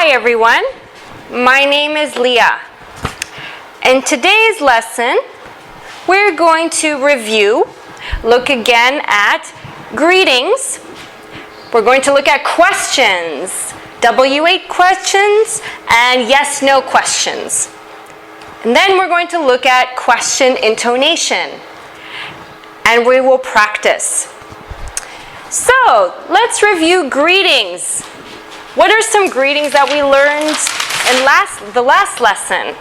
Hi everyone, my name is Leah. In today's lesson, we're going to review, look again at greetings. We're going to look at questions, W8 questions, and yes/no questions. And then we're going to look at question intonation, and we will practice. So, let's review greetings. What are some greetings that we learned in the last lesson?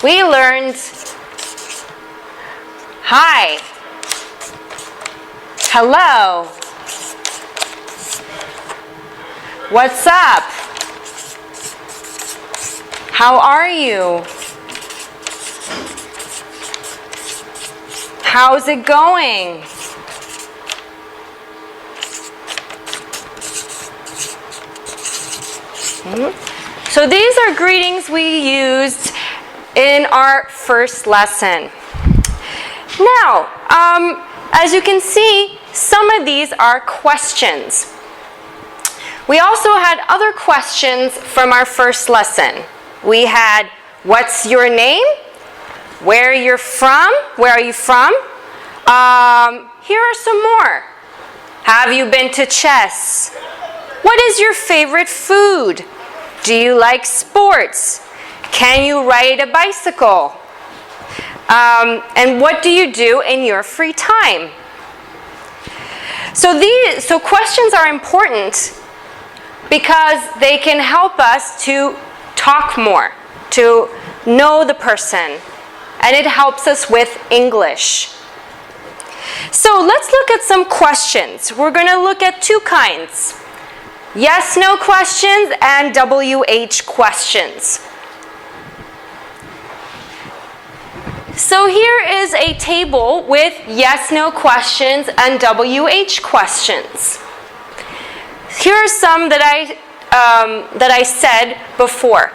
We learned hi, hello, what's up, how are you, how's it going? So these are greetings we used in our first lesson. Now, as you can see, some of these are questions. We also had other questions from our first lesson. We had, what's your name? Where are you from? Here are some more. Have you been to chess? What is your favorite food? Do you like sports? Can you ride a bicycle? And what do you do in your free time? So questions are important because they can help us to talk more, to know the person, and it helps us with English. So let's look at some questions. We're going to look at two kinds. Yes/no questions and WH questions. So here is a table with yes/no questions and WH questions. Here are some that I said before.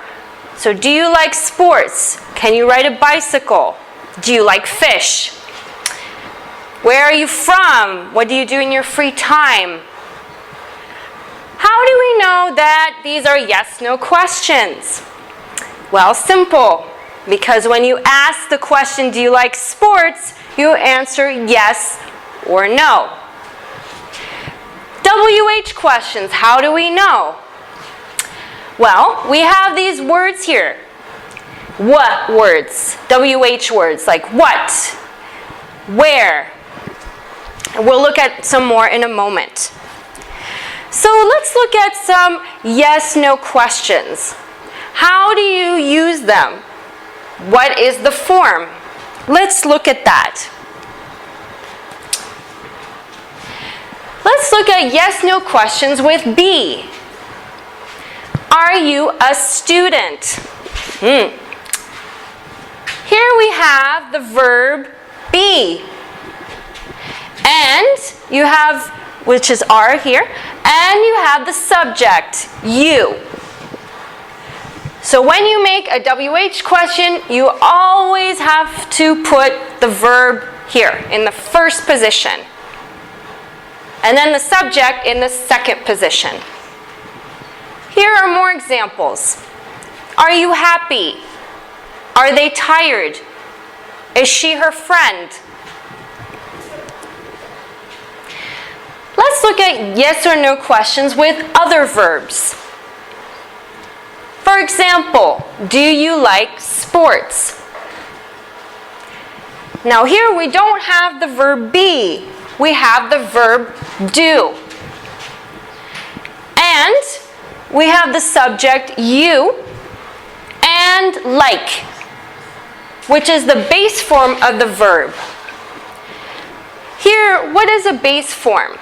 So do you like sports? Can you ride a bicycle? Do you like fish? Where are you from? What do you do in your free time? How do we know that these are yes/no questions? Well, simple. Because when you ask the question, do you like sports, you answer yes or no. WH questions, how do we know? Well, we have these words here. What words? WH words like what, where. We'll look at some more in a moment. So let's look at some yes/no questions. How do you use them? What is the form? Let's look at that. Let's look at yes/no questions with be. Are you a student? Here we have the verb be. And you have, which is are here, and you have the subject, you. So when you make a WH question, you always have to put the verb here in the first position. And then the subject in the second position. Here are more examples. Are you happy? Are they tired? Is she her friend? Let's look at yes or no questions with other verbs. For example, do you like sports? Now here we don't have the verb be, we have the verb do. And we have the subject you and like, which is the base form of the verb. Here, what is a base form?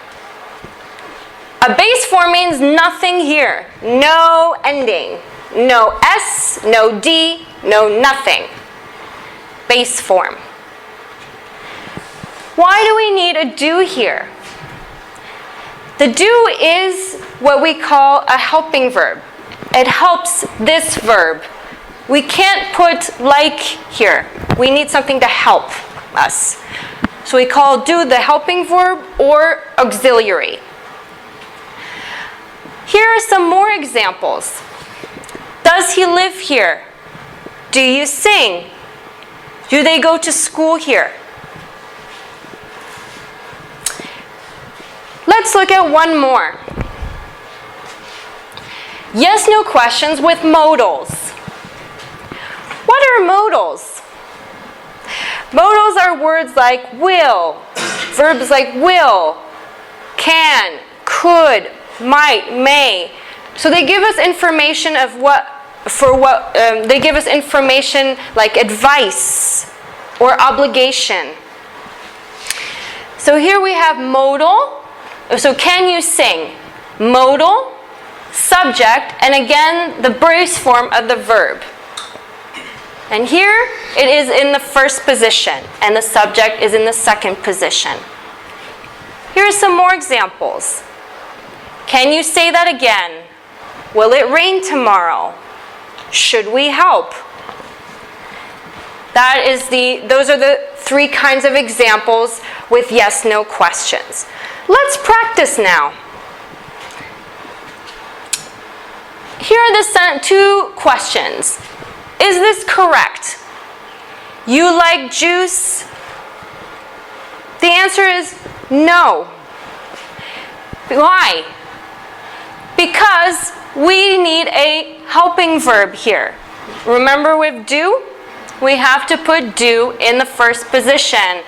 A base form means nothing here, no ending, no S, no D, no nothing. Base form. Why do we need a do here? The do is what we call a helping verb. It helps this verb. We can't put like here. We need something to help us. So we call do the helping verb or auxiliary. Here are some more examples. Does he live here? Do you sing? Do they go to school here? Let's look at one more. Yes, no questions with modals. What are modals? Modals are words like will, verbs like will, can, could, might, may. So they give us information of they give us information like advice or obligation. So here we have modal. So can you sing? Modal, subject, and again the base form of the verb. And here it is in the first position and the subject is in the second position. Here are some more examples. Can you say that again? Will it rain tomorrow? Should we help? Those are the three kinds of examples with yes, no questions. Let's practice now. Here are the two questions. Is this correct? You like juice? The answer is no. Why? Because we need a helping verb here. Remember with do? We have to put do in the first position.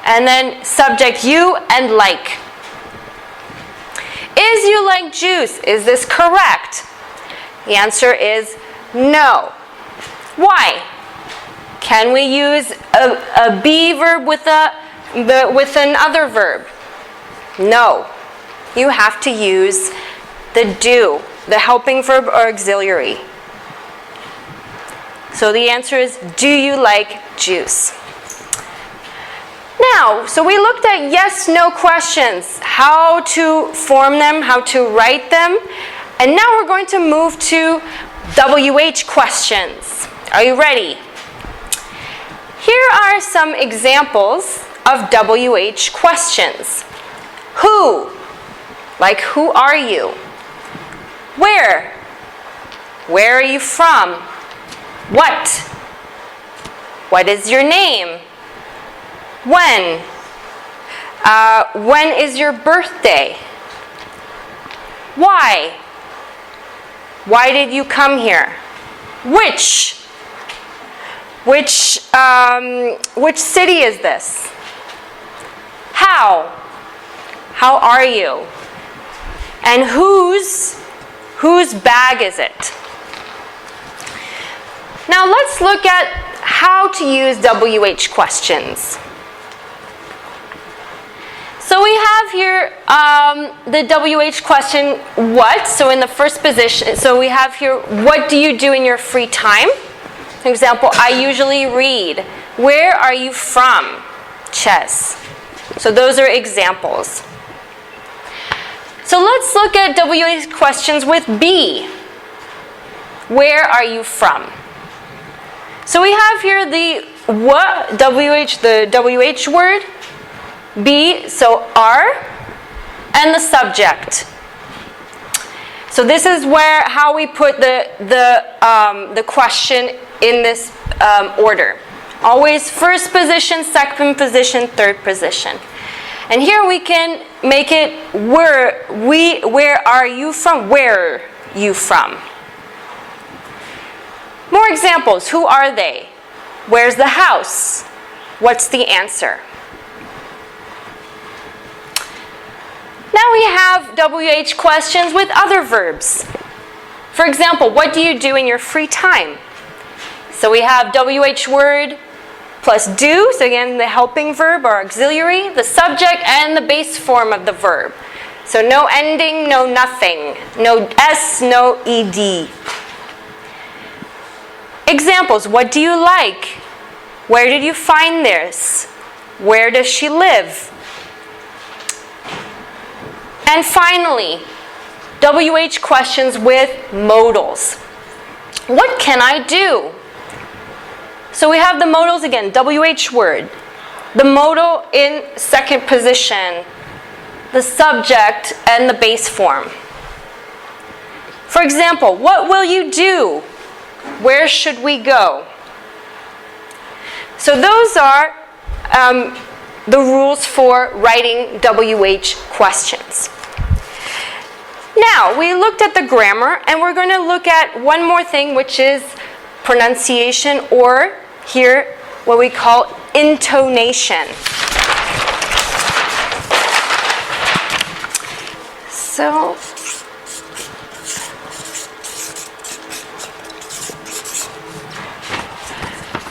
And then subject you and like. Is you like juice? Is this correct? The answer is no. Why? Can we use a be verb with another verb? No. You have to use the do, the helping verb or auxiliary. So the answer is, do you like juice? Now, so we looked at yes, no questions, how to form them, how to write them, and now we're going to move to WH questions. Are you ready? Here are some examples of WH questions. Who? Like, who are you? Where? Where are you from? What? What is your name? When? When is your birthday? Why? Why did you come here? Which? Which city is this? How? How are you? And whose bag is it? Now let's look at how to use WH questions. So we have here the WH question, what? So in the first position, so we have here, what do you do in your free time? For example, I usually read. Where are you from? Chess. So those are examples. So let's look at WH questions with be. Where are you from? So we have here the what, the WH word, be, so are, and the subject. So this is how we put the question in this order. Always first position, second position, third position. And here we can make it where are you from? Where are you from? More examples. Who are they? Where's the house? What's the answer? Now we have WH questions with other verbs. For example, what do you do in your free time? So we have WH word plus do, so again the helping verb or auxiliary, the subject, and the base form of the verb. So no ending, no nothing, no S, no ED. Examples, what do you like? Where did you find this? Where does she live? And finally, WH questions with modals. What can I do? So we have the modals again, WH word. The modal in second position, the subject, and the base form. For example, what will you do? Where should we go? So those are the rules for writing WH questions. Now, we looked at the grammar, and we're going to look at one more thing, which is pronunciation, or here, what we call intonation.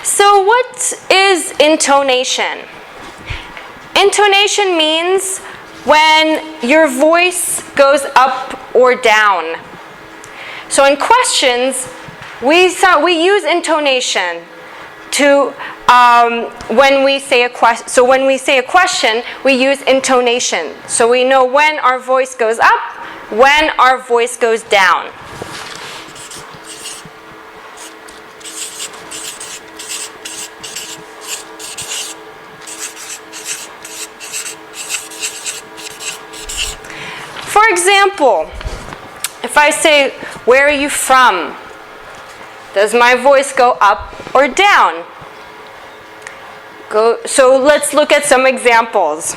So what is intonation? Intonation means when your voice goes up or down. So in questions, we use intonation to when we say a question. So when we say a question, we use intonation. So we know when our voice goes up, when our voice goes down. For example, if I say, "Where are you from?" Does my voice go up or down? So let's look at some examples.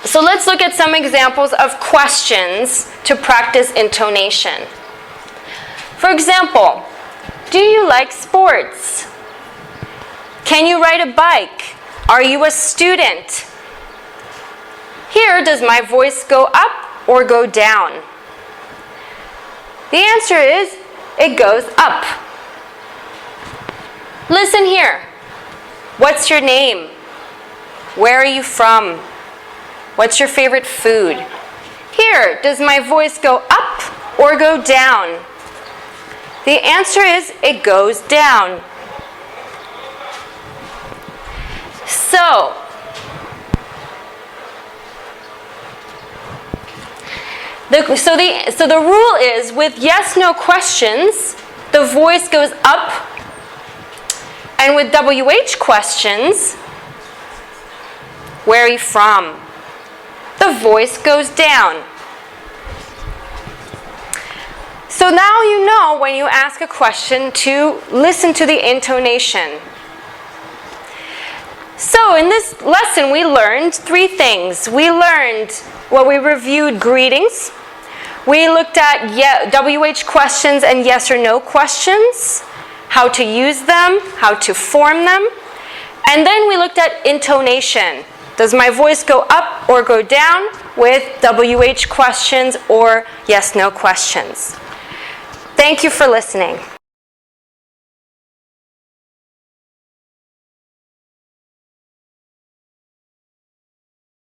So let's look at some examples of questions to practice intonation. For example, do you like sports? Can you ride a bike? Are you a student? Here, does my voice go up or go down? The answer is, it goes up. Listen here. What's your name? Where are you from? What's your favorite food? Here, does my voice go up or go down? The answer is, it goes down. So the rule is, with yes/no questions, the voice goes up, and with WH questions, where are you from, the voice goes down. So now you know when you ask a question to listen to the intonation. So in this lesson we learned 3 things. We reviewed greetings. We looked at WH questions and yes or no questions, how to use them, how to form them. And then we looked at intonation. Does my voice go up or go down with WH questions or yes/no questions? Thank you for listening.